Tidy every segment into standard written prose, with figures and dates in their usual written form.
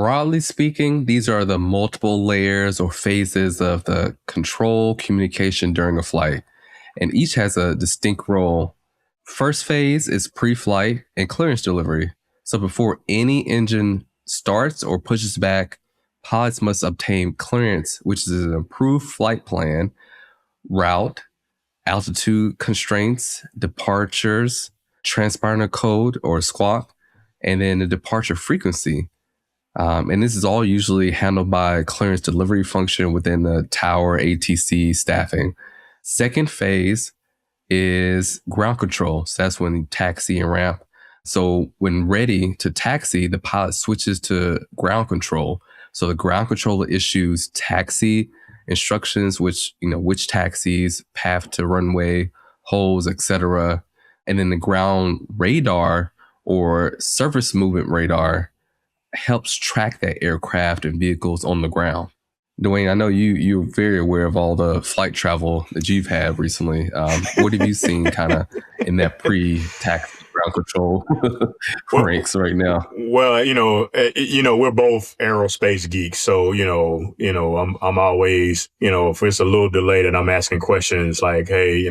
Broadly speaking, these are the multiple layers or phases of the control communication during a flight, and each has a distinct role. First phase is pre flight and clearance delivery. So before any engine starts or pushes back, pilots must obtain clearance, which is an approved flight plan, route, altitude constraints, departures, transponder code or squawk, and then the departure frequency. And this is all usually handled by clearance delivery function within the tower ATC staffing. Second phase is ground control. So that's when you taxi and ramp. So when ready to taxi, the pilot switches to ground control. So the ground controller issues taxi instructions, which taxis, path to runway, holes, etc. And then the ground radar or surface movement radar helps track that aircraft and vehicles on the ground. Dwayne, I know you're very aware of all the flight travel that you've had recently. What have you seen kind of in that pre-taxi ground control ranks right now? Well, we're both aerospace geeks, so I'm always, if it's a little delayed and I'm asking questions like, hey,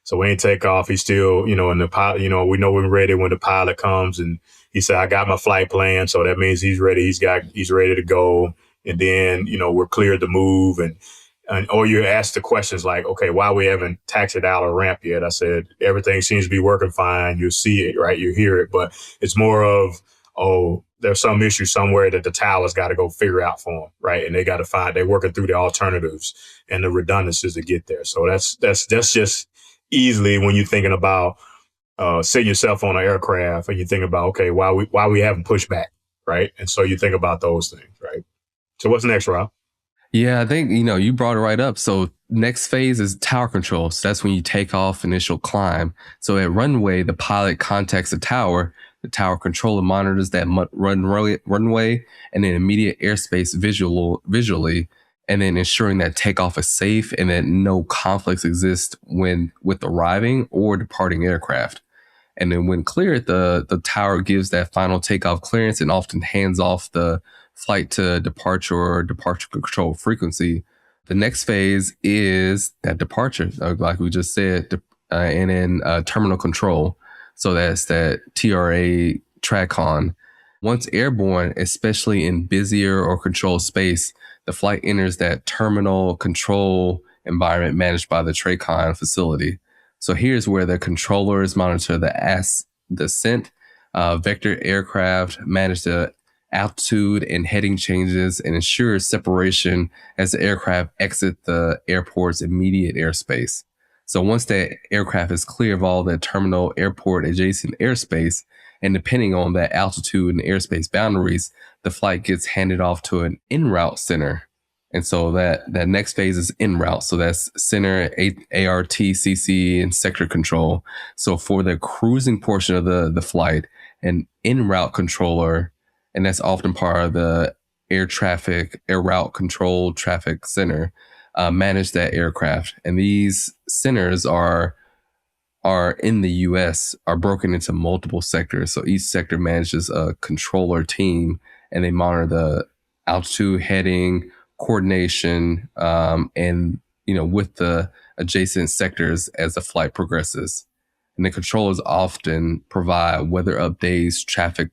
so we ain't take off. He's still, and the pilot, we know we're ready when the pilot comes, and he said, I got my flight plan, so that means he's ready. He's ready to go, and then we're cleared to move, and or you ask the questions like, okay, why we haven't taxied out or ramp yet? I said, everything seems to be working fine. You see it, right? You hear it, but it's more of, oh, there's some issue somewhere that the tower's got to go figure out for them, right? And they're working through the alternatives and the redundancies to get there. So that's just easily when you're thinking about sitting yourself on an aircraft and you think about, okay, why we haven't pushed back, right? And so you think about those things, right? So what's next, Rob? Yeah, I think, you brought it right up. So next phase is tower control. So that's when you take off initial climb. So at runway, the pilot contacts the tower controller monitors that runway and then immediate airspace visually, and then ensuring that takeoff is safe and that no conflicts exist with arriving or departing aircraft. And then when cleared, the tower gives that final takeoff clearance and often hands off the flight to departure or departure control frequency. The next phase is that departure, like we just said, and then terminal control. So that's that TRACON. Once airborne, especially in busier or controlled space, the flight enters that terminal control environment managed by the TRACON facility. So here's where the controllers monitor the ascent, vector aircraft, manage the altitude and heading changes, and ensure separation as the aircraft exit the airport's immediate airspace. So once that aircraft is clear of all the terminal airport adjacent airspace, and depending on that altitude and airspace boundaries, the flight gets handed off to an en route center. And so that next phase is en route. So that's center, ARTCC, and sector control. So for the cruising portion of the flight, an en route controller, and that's often part of the air route control traffic center, manage that aircraft. And these centers are in the US are broken into multiple sectors. So each sector manages a controller team, and they monitor the altitude, heading, coordination, and with the adjacent sectors as the flight progresses. And the controllers often provide weather updates, traffic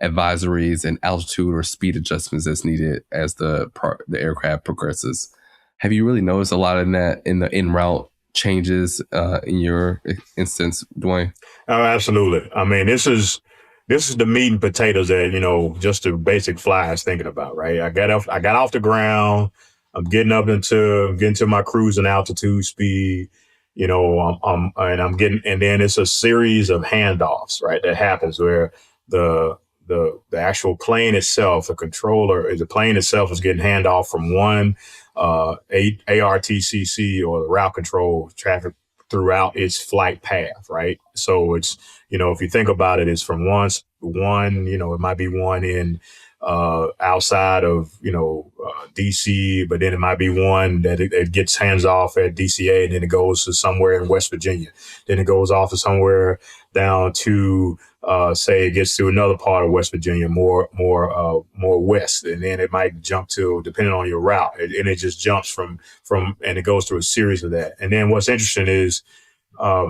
advisories, and altitude or speed adjustments as needed as the aircraft progresses. Have you really noticed a lot in the en route changes in your instance, Dwayne? Oh, absolutely. I mean, this is the meat and potatoes that, just the basic fly is thinking about, right? I got off the ground. I'm getting to my cruising altitude speed, and then it's a series of handoffs, right? That happens where the actual plane itself, the plane itself is getting handoff from one ARTCC or the route control traffic throughout its flight path, right? So it's, if you think about it, it's from one, it might be one in outside of, DC, but then it might be one that it gets hands off at DCA, and then it goes to somewhere in West Virginia. Then it goes off to somewhere down to, say it gets to another part of West Virginia, more west, and then it might jump to, depending on your route, and it just jumps from, and it goes through a series of that. And then what's interesting is,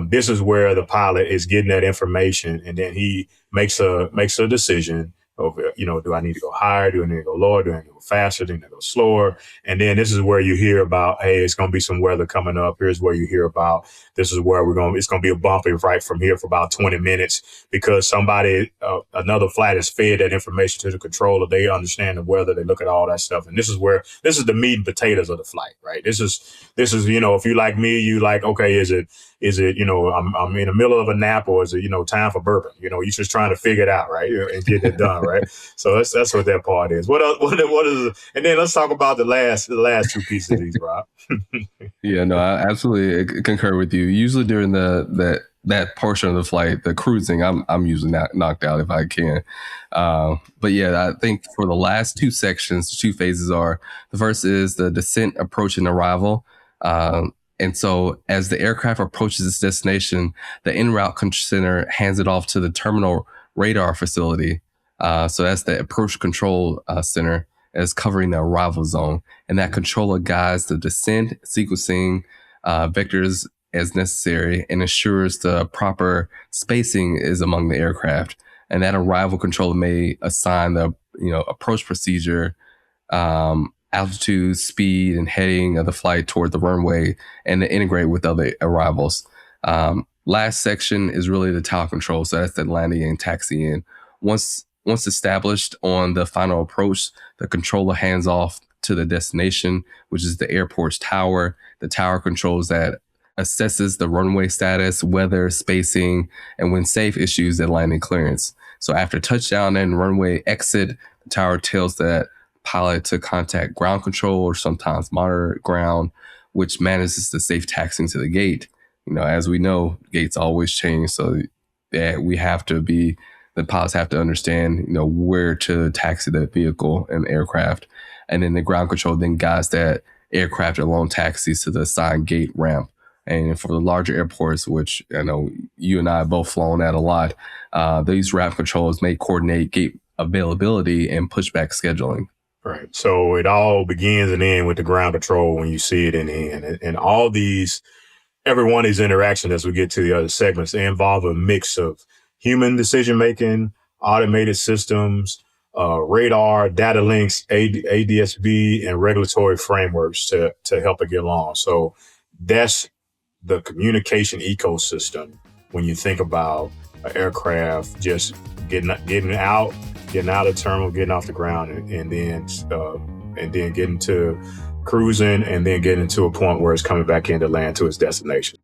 this is where the pilot is getting that information, and then he makes a decision of, do I need to go higher? Do I need to go lower? Do I need to go faster? Do I need to go slower? And then this is where you hear about, hey, it's going to be some weather coming up. Here's where you hear about, this is where it's going to be a bumpy right from here for about 20 minutes, because somebody, another flight has fed that information to the controller. They understand the weather. They look at all that stuff. And this is the meat and potatoes of the flight, right? This is, if you like me, you like, okay, is it, I'm in the middle of a nap, or is it, time for bourbon? You're just trying to figure it out, right? And get it done, right? So that's what that part is. What else, what is it? And then let's talk about the last two pieces of these, Rob. Yeah, no, I absolutely concur with you. Usually during that portion of the flight, the cruising, I'm usually knocked out if I can. But yeah, I think for the last two sections, the two phases are, the first is the descent, approach, and arrival. And so as the aircraft approaches its destination, the en route center hands it off to the terminal radar facility. So that's the approach control center, as covering the arrival zone. And that controller guides the descent, sequencing vectors as necessary, and ensures the proper spacing is among the aircraft. And that arrival controller may assign the approach procedure, altitude, speed, and heading of the flight toward the runway, and to integrate with other arrivals. Last section is really the tower control. So that's the landing and taxiing. Once established on the final approach, the controller hands off to the destination, which is the airport's tower. The tower controls that assesses the runway status, weather, spacing, and when safe, issues the landing clearance. So after touchdown and runway exit, the tower tells that pilot to contact ground control, or sometimes monitor ground, which manages the safe taxiing to the gate. As we know, gates always change, so that the pilots have to understand, where to taxi the vehicle and aircraft. And then the ground control then guides that aircraft along taxis to the assigned gate ramp. And for the larger airports, which I know you and I have both flown at a lot, these ramp controls may coordinate gate availability and pushback scheduling. Right. So it all begins and ends with the ground control when you see it in hand. And all these, every one of these interactions, as we get to the other segments, they involve a mix of human decision-making, automated systems, radar, data links, ADSB, and regulatory frameworks to help it get along. So that's the communication ecosystem when you think about an aircraft just getting out of the terminal, getting off the ground, and then getting to cruising, and then getting to a point where it's coming back in to land to its destination.